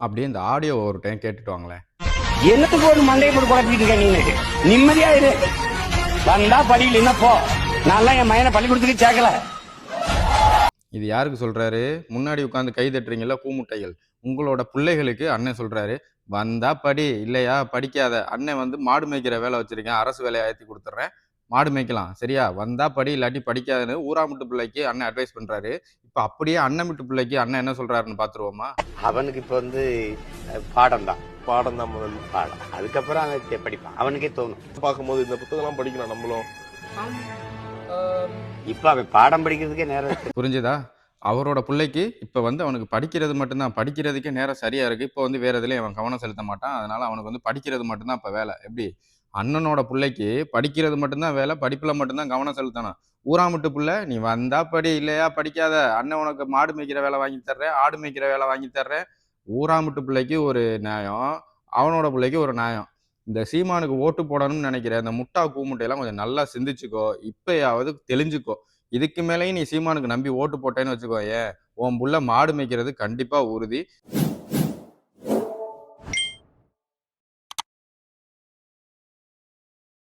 அப்படியே இந்த ஆடியோ ஒரு டைம் கேட்டுட்டு வாங்களேன். என்னத்துக்கு ஒரு மண்டையை போட்டு குழப்பிட்டு இருக்க நீ? நிம்மதியா இரு. வந்தா படியில் என்ன போ. நான் என் மயனை பள்ளிக்கூடத்துக்கு சேர்க்கல. இது யாருக்கு சொல்றாரு? முன்னாடி உட்காந்து கை தட்டுறீங்களா கூமுட்டைகள், உங்களோட பிள்ளைகளுக்கு அண்ணன் சொல்றாரு. வந்தா படி, இல்லையா படிக்காத. அண்ணன் வந்து மாடு மேய்க்கிற வேலை வச்சிருக்கேன், அரசு வேலையை ஏற்றி கொடுத்துட்றேன், மாடு மேய்க்கலாம் சரியா, வந்தா படி இல்லாட்டி படிக்காதுன்னு ஊராமுட்டு பிள்ளைக்கு அண்ணன் அட்வைஸ் பண்றாரு. இப்ப அப்படியே அண்ணன் விட்டு பிள்ளைக்கு அண்ணன் என்ன சொல்றாருன்னு பாத்துருவோமா? அவனுக்கு இப்ப வந்து பாடம் தான் முதல் பாடம். அதுக்கப்புறம் அவன் படிப்பான், அவனுக்கே தோணும். பார்க்கும்போது இந்த புத்தகம் எல்லாம் படிக்கணும் நம்மளும். இப்ப அவன் பாடம் படிக்கிறதுக்கே நேரம். புரிஞ்சுதா? அவரோட பிள்ளைக்கு இப்போ வந்து அவனுக்கு படிக்கிறது மட்டும்தான், படிக்கிறதுக்கே நேரம் சரியா இருக்கு. இப்போ வந்து வேற எதுலையும் அவன் கவனம் செலுத்த மாட்டான். அதனால அவனுக்கு வந்து படிக்கிறது மட்டும்தான் இப்போ வேலை. எப்படி அண்ணனோட பிள்ளைக்கு படிக்கிறது மட்டும்தான் வேலை, படிப்புல மட்டும்தான் கவனம் செலுத்தணும். ஊராமுட்டு பிள்ளை, நீ வந்தா படி, இல்லையா படிக்காத. அண்ணன் உனக்கு மாடு மேய்க்கிற வேலை வாங்கி தர்றேன், ஆடு மேய்க்கிற வேலை வாங்கி தர்றேன். ஊராமுட்டு பிள்ளைக்கு ஒரு நியாயம், அவனோட பிள்ளைக்கு ஒரு நியாயம். இந்த சீமானுக்கு ஓட்டு போடணும்னு நினைக்கிற இந்த முட்டா கூமுட்டையெல்லாம் கொஞ்சம் நல்லா சிந்திச்சுக்கோ, இப்பயாவது தெளிஞ்சுக்கோ. இதுக்கு மேலேயும் நீ சீமானுக்கு நம்பி ஓட்டு போட்டேன்னு வச்சுக்கோ, ஏன் உன் புள்ள மாடு மேய்க்கிறது கண்டிப்பா உறுதி.